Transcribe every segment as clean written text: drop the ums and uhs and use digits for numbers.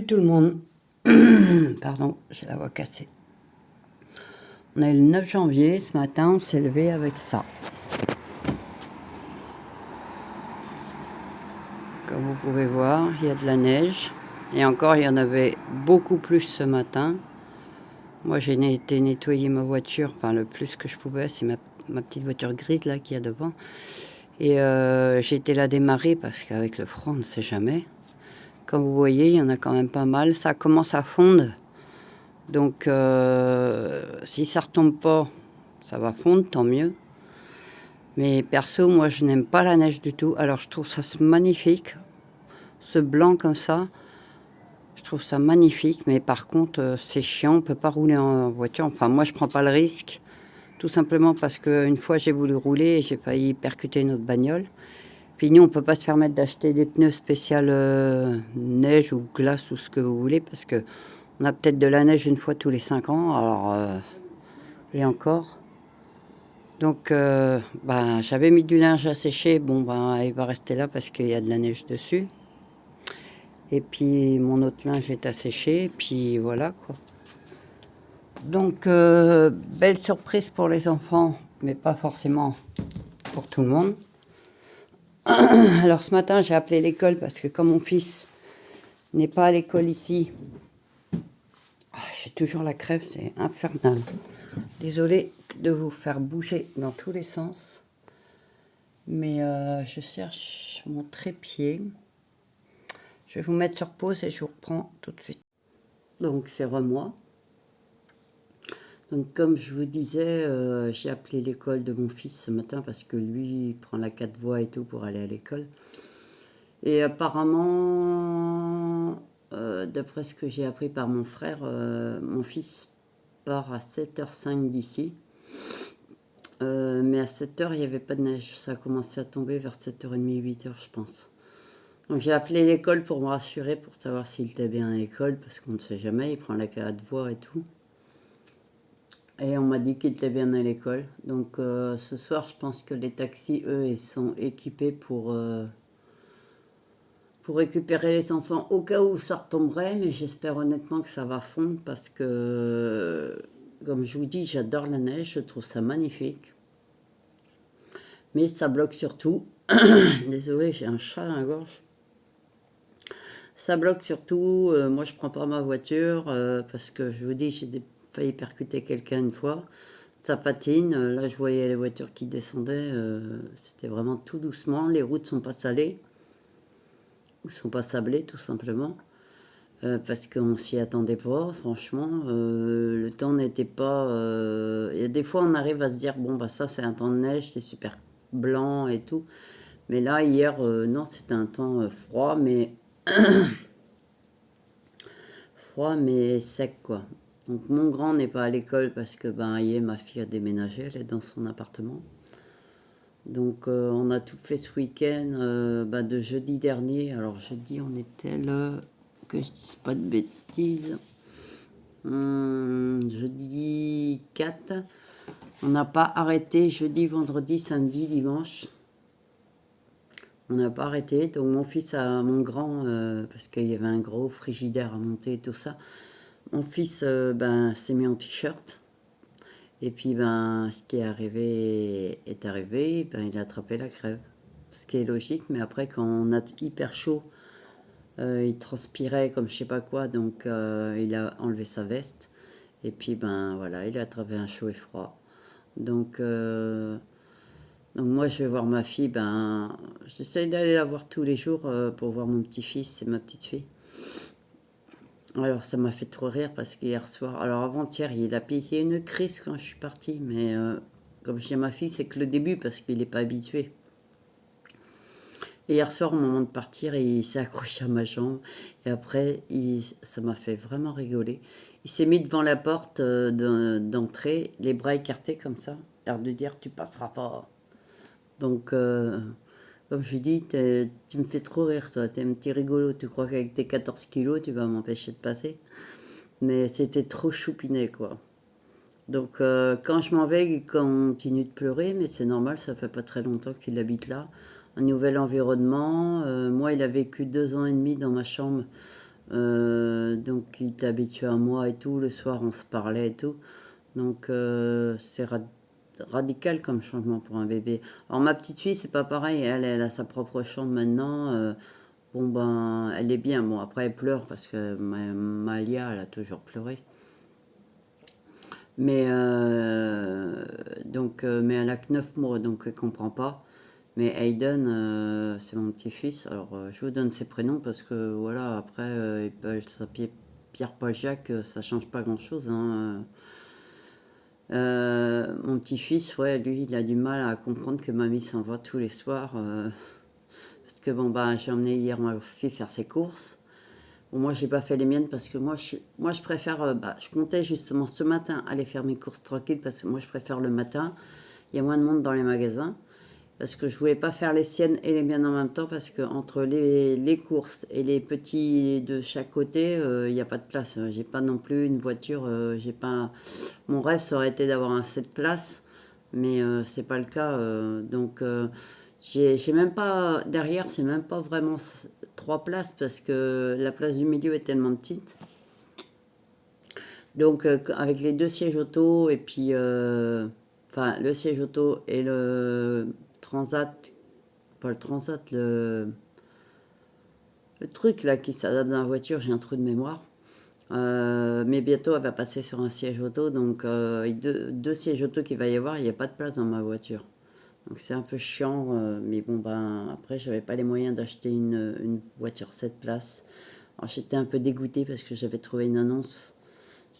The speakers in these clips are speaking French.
Salut tout le monde. Pardon, j'ai la voix cassée. On est le 9 janvier, ce matin on s'est levé avec ça. Comme vous pouvez voir, il y a de la neige. Et encore, il y en avait beaucoup plus ce matin. Moi j'ai été nettoyer ma voiture, enfin le plus que je pouvais, c'est ma petite voiture grise là qu'il y a devant. Et j'ai été la démarrer parce qu'avec le froid on ne sait jamais. Comme vous voyez, il y en a quand même pas mal. Ça commence à fondre. Donc si ça retombe pas, ça va fondre, tant mieux. Mais perso, moi je n'aime pas la neige du tout. Alors je trouve ça magnifique. Ce blanc comme ça, je trouve ça magnifique. Mais par contre, c'est chiant, on ne peut pas rouler en voiture. Enfin moi je prends pas le risque. Tout simplement parce qu'une fois j'ai voulu rouler et j'ai failli percuter notre bagnole. Puis nous on ne peut pas se permettre d'acheter des pneus spéciaux neige ou glace ou ce que vous voulez. Parce que on a peut-être de la neige une fois tous les 5 ans. Alors, et encore. Donc, j'avais mis du linge à sécher. Bon, il va rester là parce qu'il y a de la neige dessus. Et puis, mon autre linge est à sécher. Et puis, voilà, quoi. Donc, belle surprise pour les enfants, mais pas forcément pour tout le monde. Alors, ce matin, j'ai appelé l'école parce que comme mon fils n'est pas à l'école ici, j'ai toujours la crève, c'est infernal. Désolée de vous faire bouger dans tous les sens. Mais je cherche mon trépied. Je vais vous mettre sur pause et je vous reprends tout de suite. Donc c'est moi. Donc comme je vous disais, j'ai appelé l'école de mon fils ce matin parce que lui, il prend la 4 voies et tout pour aller à l'école. Et apparemment, d'après ce que j'ai appris par mon frère, mon fils part à 7h05 d'ici. Mais à 7h, il n'y avait pas de neige. Ça a commencé à tomber vers 7h30, 8h, je pense. Donc j'ai appelé l'école pour me rassurer, pour savoir s'il était bien à l'école, parce qu'on ne sait jamais, il prend la 4 voies et tout. Et on m'a dit qu'il était bien à l'école. Donc ce soir, je pense que les taxis, eux, ils sont équipés pour récupérer les enfants au cas où ça retomberait. Mais j'espère honnêtement que ça va fondre, parce que, comme je vous dis, j'adore la neige, je trouve ça magnifique. Mais ça bloque surtout. Désolée, j'ai un chat à la gorge. Ça bloque surtout, moi je prends pas ma voiture parce que je vous dis, j'ai failli percuter quelqu'un une fois. Ça patine, là je voyais les voitures qui descendaient, c'était vraiment tout doucement. Les routes sont pas salées, ou sont pas sablées tout simplement. Parce qu'on s'y attendait pas, franchement. Le temps n'était pas... Il y a des fois on arrive à se dire, bon bah ça c'est un temps de neige, c'est super blanc et tout. Mais là hier, non, c'était un temps froid, mais... froid mais sec quoi. Donc mon grand n'est pas à l'école parce que hier ma fille a déménagé, elle est dans son appartement. Donc on a tout fait ce week-end de jeudi dernier. Alors jeudi on était que je dise pas de bêtises, jeudi 4. On n'a pas arrêté jeudi, vendredi, samedi, dimanche. On n'a pas arrêté. Donc mon fils, mon grand, parce qu'il y avait un gros frigidaire à monter et tout ça, mon fils s'est mis en t-shirt. Et puis ce qui est arrivé est arrivé, il a attrapé la crève. Ce qui est logique, mais après quand on a hyper chaud, il transpirait comme je sais pas quoi, donc il a enlevé sa veste. Et puis voilà, il a attrapé un chaud et froid. Donc moi je vais voir ma fille, j'essaie d'aller la voir tous les jours pour voir mon petit-fils et ma petite-fille. Alors ça m'a fait trop rire parce qu'hier soir, alors avant-hier, il a piqué une crise quand je suis partie, mais comme j'ai ma fille, c'est que le début parce qu'il n'est pas habitué. Et hier soir, au moment de partir, il s'est accroché à ma jambe et après, ça m'a fait vraiment rigoler. Il s'est mis devant la porte d'entrée, les bras écartés comme ça, l'air de dire tu passeras pas. Donc comme je lui dis, tu me fais trop rire, toi, t'es un petit rigolo, tu crois qu'avec tes 14 kilos, tu vas m'empêcher de passer. Mais c'était trop choupinet, quoi. Donc quand je m'en vais, il continue de pleurer, mais c'est normal, ça fait pas très longtemps qu'il habite là. Un nouvel environnement. Moi, il a vécu 2 ans et demi dans ma chambre Donc il était habitué à moi et tout. Le soir, on se parlait et tout. Donc c'est radical comme changement pour un bébé. Alors ma petite fille, c'est pas pareil. Elle a sa propre chambre maintenant. Bon ben, elle est bien. Bon, après, elle pleure parce que Malia, elle a toujours pleuré. Mais, mais elle a que 9 mois, donc elle comprend pas. Mais Hayden, c'est mon petit-fils. Alors, je vous donne ses prénoms parce que, voilà, après, il peut s'appeler Pierre-Paul Jacques, ça change pas grand-chose, hein. Mon petit-fils, ouais, lui, il a du mal à comprendre que mamie s'en va tous les soirs. Parce que, bon, bah, j'ai emmené hier ma fille faire ses courses. Bon, moi, j'ai pas fait les miennes parce que moi, je préfère. Je comptais justement ce matin aller faire mes courses tranquilles parce que moi, je préfère le matin. Il y a moins de monde dans les magasins. Parce que je voulais pas faire les siennes et les miennes en même temps parce que entre les courses et les petits de chaque côté, il n'y a pas de place. J'ai pas non plus une voiture. J'ai pas. Mon rêve, ça aurait été d'avoir un 7 places, mais c'est pas le cas. J'ai même pas derrière, c'est même pas vraiment 3 places parce que la place du milieu est tellement petite. Donc avec les deux sièges auto et puis enfin le siège auto et le transat, pas le transat, le truc là qui s'adapte dans la voiture, j'ai un trou de mémoire. Mais bientôt elle va passer sur un siège auto, donc avec deux sièges auto qu'il va y avoir, il n'y a pas de place dans ma voiture. Donc c'est un peu chiant, mais bon ben après j'avais pas les moyens d'acheter une voiture 7 places. Alors j'étais un peu dégoûtée parce que j'avais trouvé une annonce,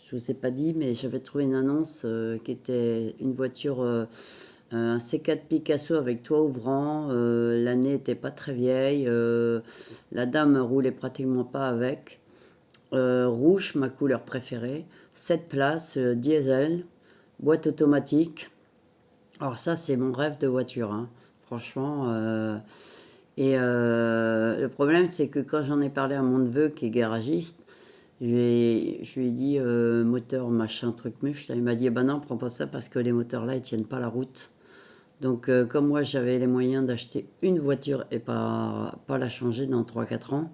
je vous ai pas dit, mais j'avais trouvé une annonce qui était une voiture, un C4 Picasso avec toit ouvrant, l'année n'était pas très vieille, la dame roulait pratiquement pas avec. Rouge, ma couleur préférée, 7 places, diesel, boîte automatique. Alors ça, c'est mon rêve de voiture, hein. Franchement. Le problème, c'est que quand j'en ai parlé à mon neveu qui est garagiste, je lui ai dit moteur, machin, truc muche. Il m'a dit, eh ben non, prends pas ça parce que les moteurs là, ils tiennent pas la route. Donc comme moi, j'avais les moyens d'acheter une voiture et pas la changer dans 3 4 ans.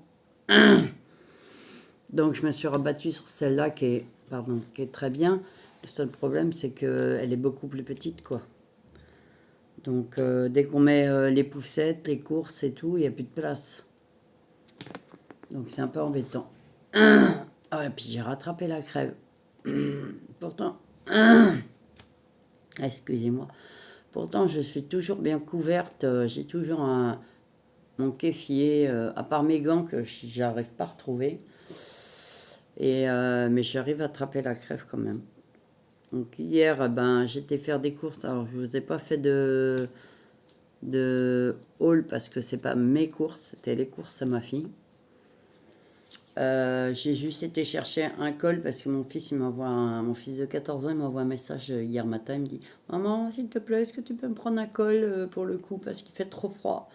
Donc je me suis rabattue sur celle-là qui est très bien. Le seul problème, c'est qu'elle est beaucoup plus petite, quoi. Donc dès qu'on met les poussettes, les courses et tout, il n'y a plus de place. Donc c'est un peu embêtant. Ah, et puis j'ai rattrapé la crève. Pourtant, excusez-moi. Pourtant, je suis toujours bien couverte. J'ai toujours mon kéfier, à part mes gants que j'arrive pas à retrouver. Mais j'arrive à attraper la crève quand même. Donc hier, ben, j'étais faire des courses. Alors je vous ai pas fait de haul parce que c'est pas mes courses, c'était les courses à ma fille. J'ai juste été chercher un col parce que mon fils de 14 ans, il m'envoie un message hier matin, il me dit maman, s'il te plaît, est-ce que tu peux me prendre un col pour le coup parce qu'il fait trop froid.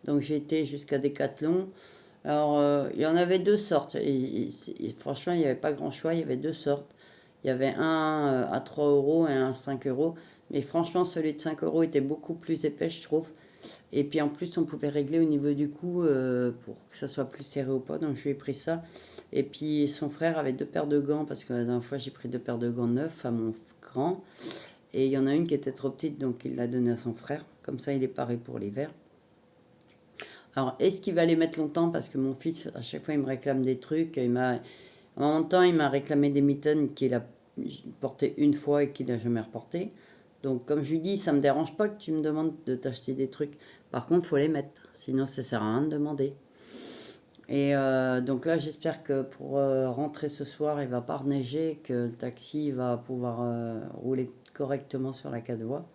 Donc j'ai été jusqu'à Decathlon. Alors il y en avait deux sortes franchement il n'y avait pas grand choix, il y avait deux sortes. Il y avait un à 3 euros et un à 5 euros. Mais franchement, celui de 5 euros était beaucoup plus épais, je trouve. Et puis en plus, on pouvait régler au niveau du cou pour que ça soit plus serré ou pas. Donc je lui ai pris ça. Et puis son frère avait deux paires de gants parce que la dernière fois, j'ai pris deux paires de gants neufs à mon grand. Et il y en a une qui était trop petite, donc il l'a donnée à son frère. Comme ça, il est paré pour l'hiver. Alors, est-ce qu'il va les mettre longtemps? Parce que mon fils, à chaque fois, il me réclame des trucs. En même temps, il m'a réclamé des mitaines qu'il a portées une fois et qu'il n'a jamais reportées. Donc, comme je lui dis, ça ne me dérange pas que tu me demandes de t'acheter des trucs. Par contre, il faut les mettre. Sinon, ça sert à rien de demander. Et donc là, j'espère que pour rentrer ce soir, il va pas reneiger, que le taxi va pouvoir rouler correctement sur la 4 voies.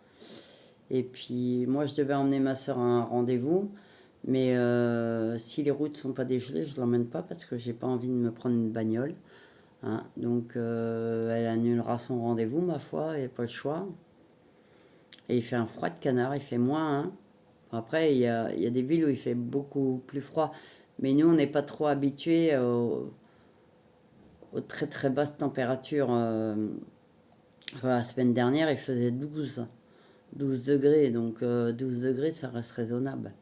Et puis, moi, je devais emmener ma soeur à un rendez-vous. Mais si les routes sont pas dégelées, je ne l'emmène pas parce que j'ai pas envie de me prendre une bagnole, hein. Donc elle annulera son rendez-vous, ma foi, il n'y a pas le choix. Et il fait un froid de canard, il fait moins 1. Après, il y a des villes où il fait beaucoup plus froid. Mais nous, on n'est pas trop habitués aux très très basses températures. La semaine dernière, il faisait 12 degrés. Donc 12 degrés, ça reste raisonnable.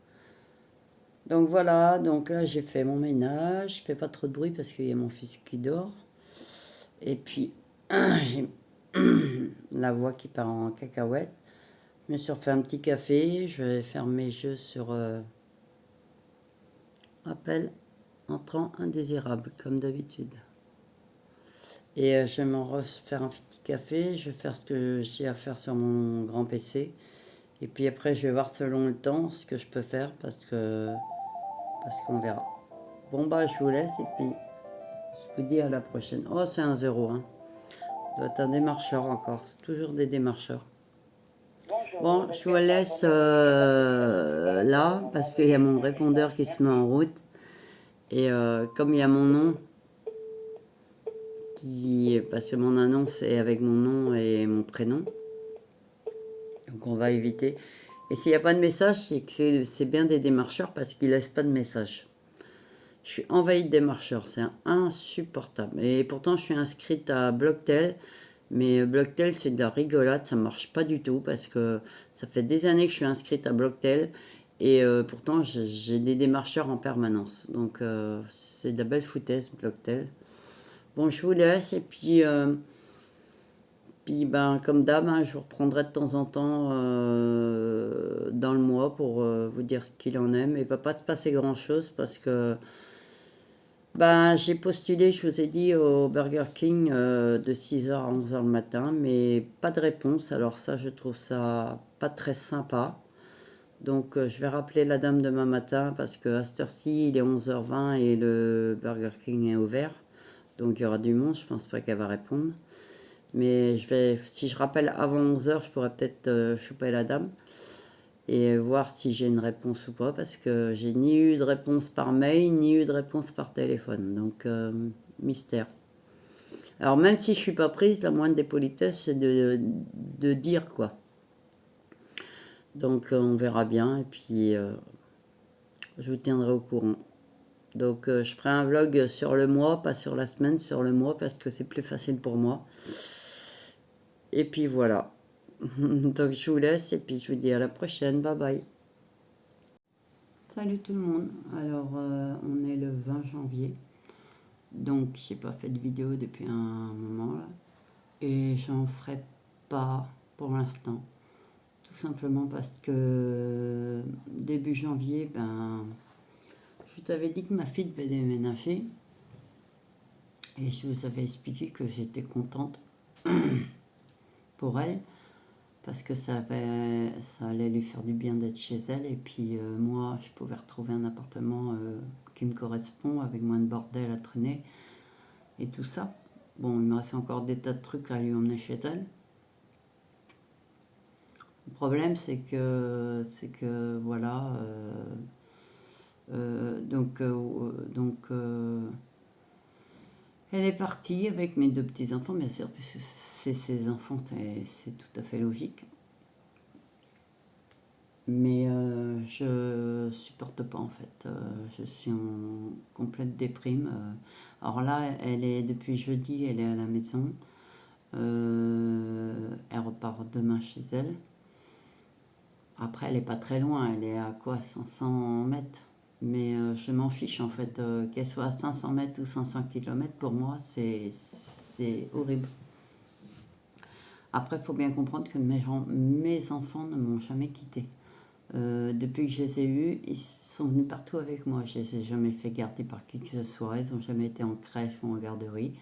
Donc voilà, donc là j'ai fait mon ménage, je fais pas trop de bruit parce qu'il y a mon fils qui dort. Et puis j'ai la voix qui part en cacahuète. Je me suis refait un petit café, je vais faire mes jeux sur appel entrant indésirable comme d'habitude. Et je vais m'en refaire un petit café, je vais faire ce que j'ai à faire sur mon grand PC. Et puis après, je vais voir selon le temps ce que je peux faire parce qu'on verra. Bon bah, je vous laisse et puis je vous dis à la prochaine. Oh, c'est un 0, hein. Doit être un démarcheur encore. C'est toujours des démarcheurs. Bon, je vous laisse là parce qu'il y a mon répondeur qui se met en route. Et comme il y a mon nom, parce que mon annonce est avec mon nom et mon prénom, donc on va éviter. Et s'il n'y a pas de message, c'est que c'est bien des démarcheurs parce qu'ils ne laissent pas de message. Je suis envahie de démarcheurs, c'est insupportable. Et pourtant, je suis inscrite à Blocktel. Mais Blocktel, c'est de la rigolade, ça marche pas du tout parce que ça fait des années que je suis inscrite à Blocktel et pourtant j'ai des démarcheurs en permanence. Donc c'est de la belle foutaise, Blocktel. Bon, je vous laisse et puis ben, comme d'hab, hein, je vous reprendrai de temps en temps dans le mois pour vous dire ce qu'il en est. Mais il va pas se passer grand-chose parce que ben, j'ai postulé, je vous ai dit, au Burger King de 6h à 11h le matin, mais pas de réponse. Alors ça, je trouve ça pas très sympa. Donc je vais rappeler la dame demain matin parce qu'à cette heure-ci, il est 11h20 et le Burger King est ouvert. Donc il y aura du monde, je pense pas qu'elle va répondre. Mais si je rappelle avant 11h, je pourrais peut-être choper la dame et voir si j'ai une réponse ou pas, parce que j'ai ni eu de réponse par mail, ni eu de réponse par téléphone. Donc, mystère. Alors, même si je suis pas prise, la moindre des politesses, c'est de dire quoi. Donc, on verra bien, et puis je vous tiendrai au courant. Donc, je ferai un vlog sur le mois, pas sur la semaine, sur le mois, parce que c'est plus facile pour moi. Et puis voilà. Donc, je vous laisse, et puis je vous dis à la prochaine. Bye bye. Salut tout le monde, alors on est le 20 janvier, donc j'ai pas fait de vidéo depuis un moment là, et j'en ferai pas pour l'instant, tout simplement parce que début janvier, ben, je t'avais dit que ma fille devait déménager, et je vous avais expliqué que j'étais contente pour elle, parce que ça allait lui faire du bien d'être chez elle, et puis moi je pouvais retrouver un appartement qui me correspond avec moins de bordel à traîner et tout ça. Bon, il me reste encore des tas de trucs à lui emmener chez elle. Le problème c'est que voilà, elle est partie avec mes deux petits enfants, bien sûr, puisque c'est ses enfants, c'est tout à fait logique. Mais je supporte pas en fait. Je suis en complète déprime. Alors là, elle est depuis jeudi, elle est à la maison. Elle repart demain chez elle. Après, elle est pas très loin. Elle est à quoi, 500 mètres. Mais je m'en fiche en fait. Qu'elle soit à 500 mètres ou 500 km, pour moi, c'est horrible. Après, il faut bien comprendre que mes enfants ne m'ont jamais quitté. Depuis que je les ai eus, ils sont venus partout avec moi. Je ne les ai jamais fait garder par qui que ce soit. Ils n'ont jamais été en crèche ou en garderie.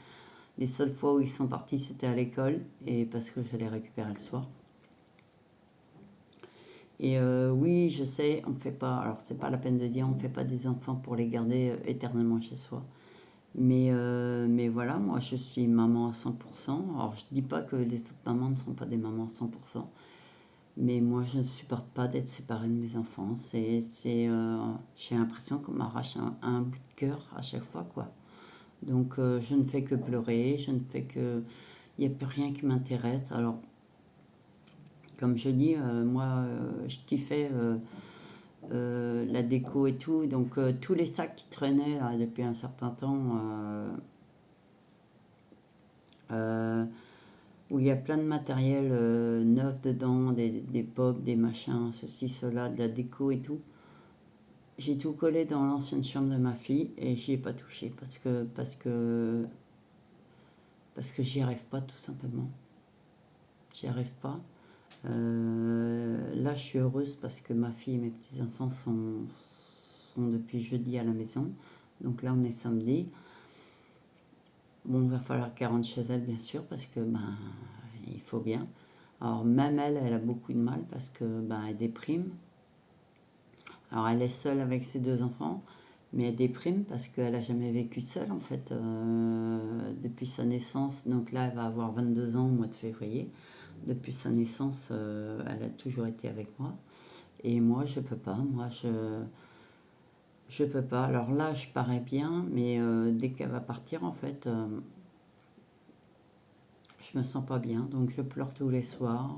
Les seules fois où ils sont partis, c'était à l'école, et parce que je les récupérais le soir. Et oui, je sais, on fait pas. Alors, c'est pas la peine de dire, on fait pas des enfants pour les garder éternellement chez soi. Mais voilà, moi, je suis maman à 100%. Alors, je dis pas que les autres mamans ne sont pas des mamans à 100%. Mais moi, je ne supporte pas d'être séparée de mes enfants. J'ai l'impression qu'on m'arrache un bout de cœur à chaque fois, quoi. Donc, je ne fais que pleurer, je ne fais que... Il n'y a plus rien qui m'intéresse. Alors, comme je dis, moi, je kiffais la déco et tout. Donc, tous les sacs qui traînaient là, depuis un certain temps, euh, où il y a plein de matériel neuf dedans, des pop, des machins, ceci, cela, de la déco et tout. j'ai tout collé dans l'ancienne chambre de ma fille et j'y ai pas touché parce que j'y arrive pas tout simplement. J'y arrive pas. Là, je suis heureuse parce que ma fille et mes petits-enfants sont depuis jeudi à la maison. Donc là, on est samedi. Bon, il va falloir qu'elle rentre chez elle, bien sûr, parce que ben, il faut bien. Alors, même elle a beaucoup de mal parce que ben, elle déprime. Alors, elle est seule avec ses deux enfants, mais elle déprime parce qu'elle n'a jamais vécu seule, en fait, depuis sa naissance. Donc là, elle va avoir 22 ans au mois de février. Depuis sa naissance, elle a toujours été avec moi. Et moi, je peux pas. Je peux pas. Alors là, je parais bien, mais dès qu'elle va partir, en fait, je me sens pas bien. Donc je pleure tous les soirs.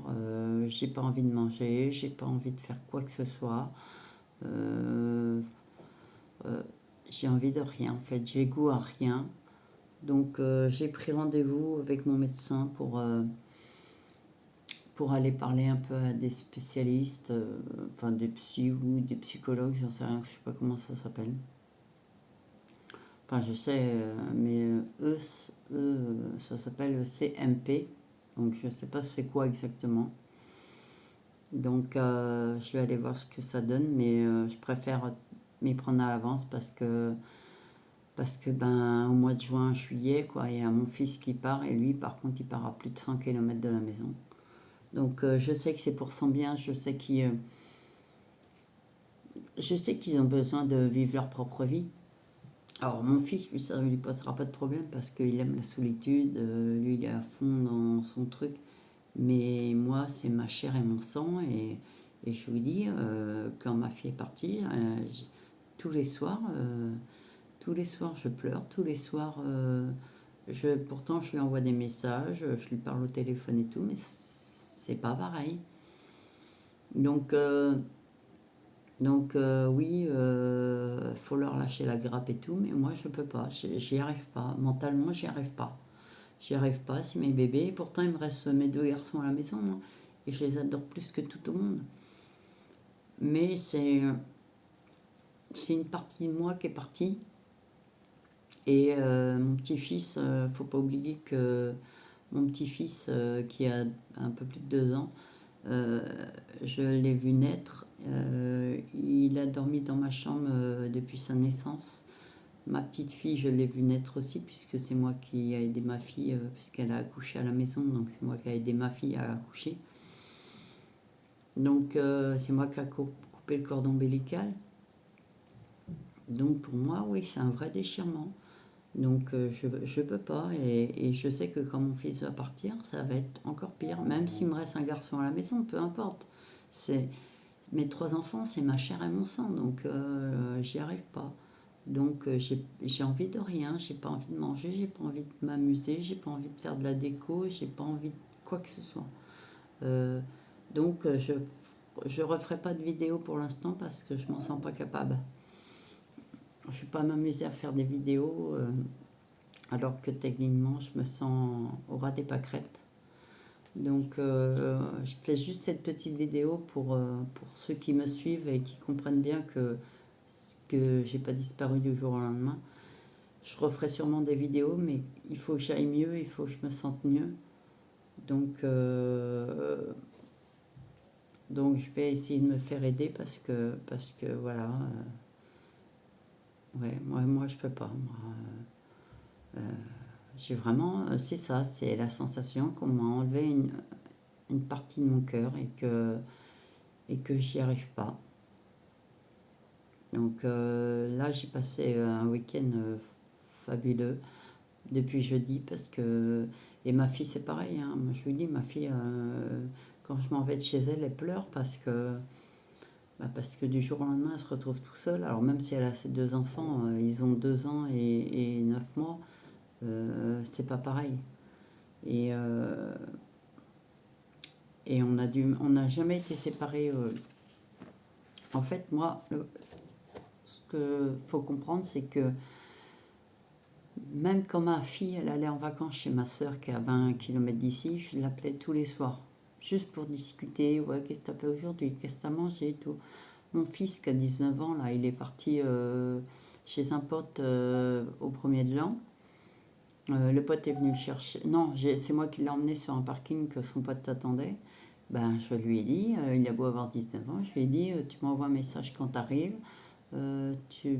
J'ai pas envie de manger, j'ai pas envie de faire quoi que ce soit. Euh, j'ai envie de rien, en fait. J'ai goût à rien. Donc j'ai pris rendez-vous avec mon médecin pour aller parler un peu à des spécialistes, enfin des psys ou des psychologues, j'en sais rien, je sais pas comment ça s'appelle. Enfin, je sais, mais ça s'appelle CMP, donc je sais pas c'est quoi exactement. Donc, je vais aller voir ce que ça donne, mais je préfère m'y prendre à l'avance parce que ben, au mois de juin, juillet, quoi, il y a mon fils qui part et lui, par contre, il part à plus de 100 km de la maison. Donc, je sais que c'est pour son bien, je sais qu'ils ont besoin de vivre leur propre vie. Alors, mon fils, lui, ça ne lui posera pas de problème parce qu'il aime la solitude, lui, il est à fond dans son truc. Mais moi, c'est ma chair et mon sang. Et je vous dis, quand ma fille est partie, tous les soirs, je pleure. Tous les soirs, pourtant, je lui envoie des messages, je lui parle au téléphone et tout, mais c'est pas pareil. Donc, oui, faut leur lâcher la grappe et tout, mais moi, je peux pas. J'y arrive pas. Mentalement, j'y arrive pas. J'y arrive pas, c'est mes bébés. Pourtant, il me reste mes deux garçons à la maison, hein, et je les adore plus que tout au monde. Mais c'est une partie de moi qui est partie. Et mon petit-fils, faut pas oublier que mon petit-fils, qui a un peu plus de 2 ans, euh, je l'ai vu naître. Il a dormi dans ma chambre depuis sa naissance. Ma petite fille, je l'ai vue naître aussi, puisque c'est moi qui ai aidé ma fille, puisqu'elle a accouché à la maison, donc c'est moi qui ai aidé ma fille à accoucher. Donc c'est moi qui ai coupé le cordon ombilical. Donc pour moi, oui, c'est un vrai déchirement. Donc je peux pas, et je sais que quand mon fils va partir, ça va être encore pire, même s'il me reste un garçon à la maison, peu importe. C'est mes trois enfants, c'est ma chair et mon sang, donc j'y arrive pas. Donc j'ai envie de rien, j'ai pas envie de manger, j'ai pas envie de m'amuser, j'ai pas envie de faire de la déco, j'ai pas envie de quoi que ce soit. Euh, donc je referai pas de vidéo pour l'instant parce que je m'en sens pas capable. Je vais pas m'amuser à faire des vidéos alors que techniquement je me sens au ras des pâquerettes. Donc je fais juste cette petite vidéo pour ceux qui me suivent et qui comprennent bien que j'ai pas disparu du jour au lendemain. Je referai sûrement des vidéos, mais il faut que j'aille mieux, il faut que je me sente mieux. Donc, donc je vais essayer de me faire aider parce que voilà, ouais, moi je peux pas. J'ai vraiment, c'est ça, c'est la sensation qu'on m'a enlevé une partie de mon cœur et que j'y arrive pas. Donc là, j'ai passé un week-end fabuleux depuis jeudi parce que... Et ma fille, c'est pareil, hein. Moi, je vous dis, ma fille, quand je m'en vais de chez elle, elle pleure parce que du jour au lendemain, elle se retrouve tout seule. Alors même si elle a ses deux enfants, ils ont 2 ans et 9 mois, c'est pas pareil. Et, on n'a jamais été séparés. En fait, moi, ce qu'il faut comprendre, c'est que même quand ma fille, elle allait en vacances chez ma soeur qui est à 20 km d'ici, je l'appelais tous les soirs. Juste pour discuter, ouais, qu'est-ce que t'as fait aujourd'hui, qu'est-ce que t'as mangé et tout. mon fils qui a 19 ans, là, il est parti chez un pote au premier de l'an. Le pote est venu le chercher. Non, c'est moi qui l'ai emmené sur un parking que son pote t'attendait. Ben, je lui ai dit, il a beau avoir 19 ans, je lui ai dit, tu m'envoies un message quand tu arrives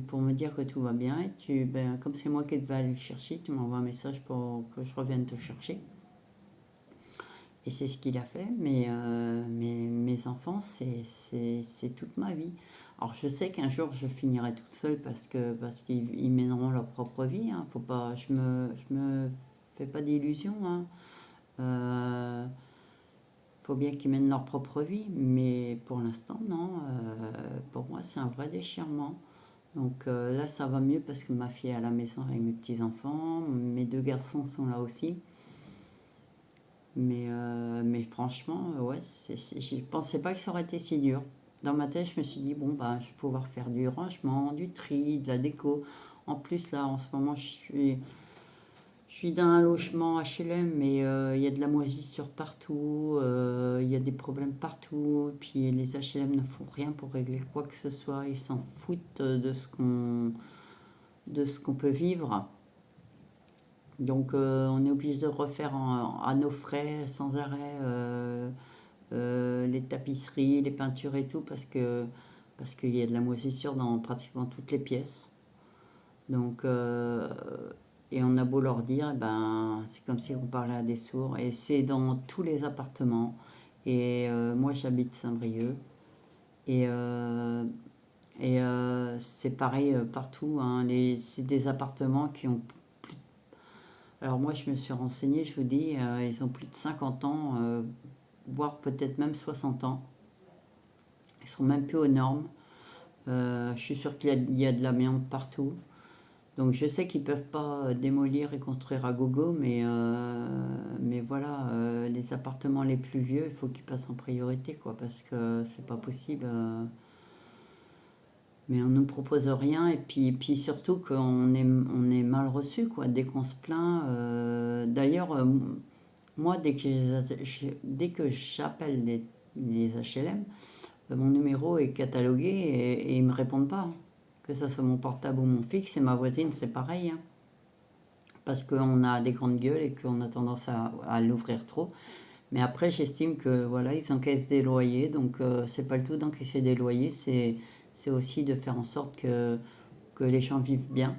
pour me dire que tout va bien. Et comme c'est moi qui vais aller le chercher, tu m'envoies un message pour que je revienne te chercher. Et c'est ce qu'il a fait. Mais mes enfants, c'est toute ma vie. Alors je sais qu'un jour je finirai toute seule parce qu'ils mèneront leur propre vie. Hein. Faut pas, je me fais pas d'illusions. Hein. Faut bien qu'ils mènent leur propre vie, mais pour l'instant non. Pour moi c'est un vrai déchirement. Donc là ça va mieux parce que ma fille est à la maison avec mes petits enfants, mes deux garçons sont là aussi. Mais franchement, ouais, je pensais pas que ça aurait été si dur. Dans ma tête, je me suis dit, bon, bah, je vais pouvoir faire du rangement, du tri, de la déco. En plus, là, en ce moment, je suis dans un logement HLM, mais il y a de la moisissure partout, il y a des problèmes partout. Puis les HLM ne font rien pour régler quoi que ce soit. Ils s'en foutent de ce qu'on peut vivre. Donc on est obligé de refaire à nos frais, sans arrêt, les tapisseries, les peintures et tout, parce qu'il y a de la moisissure dans pratiquement toutes les pièces. Donc, et on a beau leur dire, eh ben, c'est comme si on parlait à des sourds. Et c'est dans tous les appartements. Et moi, j'habite Saint-Brieuc. Et, c'est pareil partout. Hein. C'est des appartements qui ont plus... Alors moi, je me suis renseignée, je vous dis, ils ont plus de 50 ans, voire peut-être même 60 ans. Ils sont même plus aux normes. Je suis sûre qu'il y a de l'amiante partout. Donc je sais qu'ils ne peuvent pas démolir et construire à gogo, mais voilà, les appartements les plus vieux, il faut qu'ils passent en priorité, quoi, parce que c'est pas possible. Mais on ne nous propose rien, et puis surtout on est mal reçu, quoi, dès qu'on se plaint. D'ailleurs, moi, dès que j'appelle les HLM, mon numéro est catalogué et ils ne me répondent pas. Que ce soit mon portable ou mon fixe, et ma voisine, c'est pareil. Hein. Parce qu'on a des grandes gueules et qu'on a tendance à l'ouvrir trop. Mais après, j'estime que voilà, ils encaissent des loyers, donc c'est pas le tout d'encaisser des loyers, c'est aussi de faire en sorte que les gens vivent bien.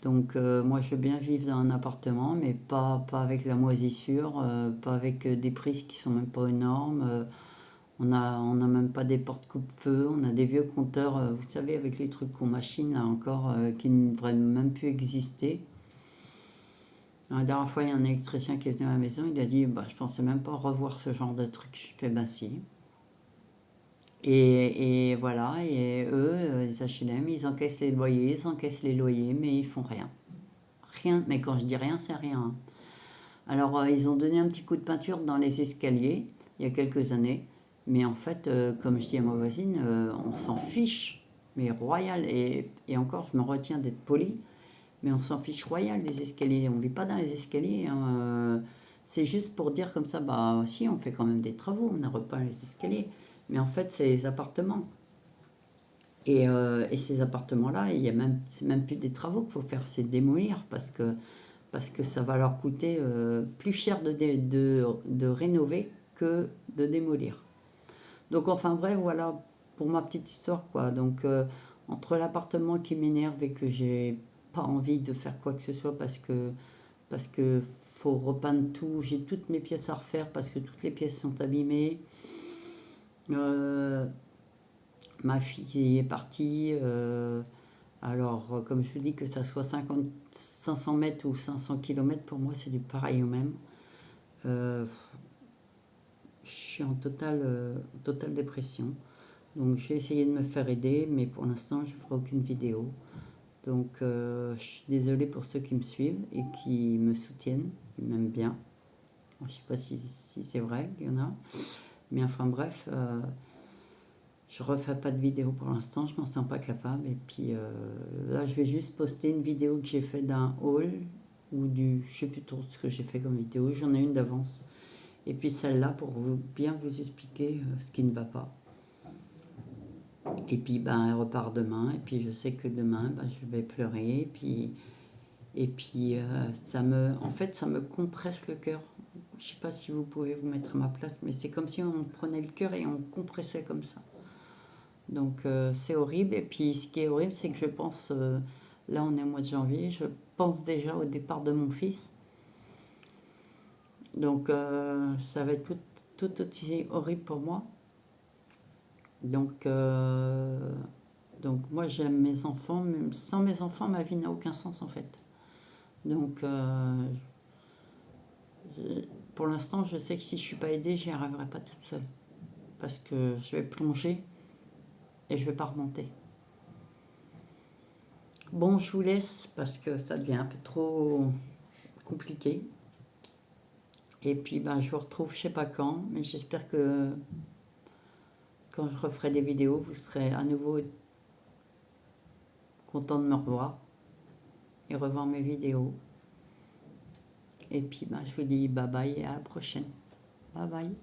Donc moi, je veux bien vivre dans un appartement, mais pas avec la moisissure, pas avec des prises qui sont même pas énormes. On a même pas des portes coupe-feu, on a des vieux compteurs, vous savez, avec les trucs qu'on machine là encore, qui ne devraient même plus exister. La dernière fois, il y a un électricien qui est venu à la maison, il a dit, bah, je pensais même pas revoir ce genre de truc. Je fais, bah si. Et voilà, et eux, les HLM, ils encaissent les loyers, mais ils font rien. Rien, mais quand je dis rien, c'est rien. Hein. Alors, ils ont donné un petit coup de peinture dans les escaliers, il y a quelques années. Mais en fait, comme je dis à ma voisine, on s'en fiche. Mais royal, et encore, je me retiens d'être poli. Mais on s'en fiche royal des escaliers. On vit pas dans les escaliers. Hein. C'est juste pour dire comme ça, bah si, on fait quand même des travaux, on n'a repeint les escaliers. Mais en fait, c'est les appartements. Et ces appartements-là, c'est même plus des travaux qu'il faut faire, c'est démolir parce que ça va leur coûter plus cher de rénover que de démolir. Donc enfin bref, voilà pour ma petite histoire quoi. Donc entre l'appartement qui m'énerve et que j'ai pas envie de faire quoi que ce soit parce que faut repeindre tout, j'ai toutes mes pièces à refaire parce que toutes les pièces sont abîmées. Euh, Ma fille est partie. Alors comme je vous dis que ça soit 500 mètres ou 500 kilomètres, pour moi c'est du pareil au même. Euh, je suis en totale dépression. Donc j'ai essayé de me faire aider, mais pour l'instant je ne ferai aucune vidéo. Donc je suis désolée pour ceux qui me suivent et qui me soutiennent, qui m'aiment bien. Je ne sais pas si c'est vrai, il y en a. Mais enfin bref, je ne refais pas de vidéo pour l'instant, je m'en sens pas capable. Et puis là je vais juste poster une vidéo que j'ai fait d'un haul ou je ne sais plus trop ce que j'ai fait comme vidéo, j'en ai une d'avance. Et puis celle-là pour bien vous expliquer ce qui ne va pas. Et puis ben, elle repart demain. Et puis je sais que demain, ben, je vais pleurer. Et puis en fait, ça me compresse le cœur. Je sais pas si vous pouvez vous mettre à ma place, mais c'est comme si on prenait le cœur et on compressait comme ça. Donc c'est horrible. Et puis ce qui est horrible, c'est que je pense, là on est au mois de janvier, je pense déjà au départ de mon fils. Donc ça va être tout aussi horrible pour moi. Donc, donc moi j'aime mes enfants, même sans mes enfants, ma vie n'a aucun sens en fait. Donc pour l'instant, je sais que si je ne suis pas aidée, j'y arriverai pas toute seule. Parce que je vais plonger et je vais pas remonter. Bon, je vous laisse parce que ça devient un peu trop compliqué. Et puis ben, je vous retrouve je sais pas quand, mais j'espère que quand je referai des vidéos, vous serez à nouveau content de me revoir et revoir mes vidéos. Et puis ben, je vous dis bye bye et à la prochaine. Bye bye.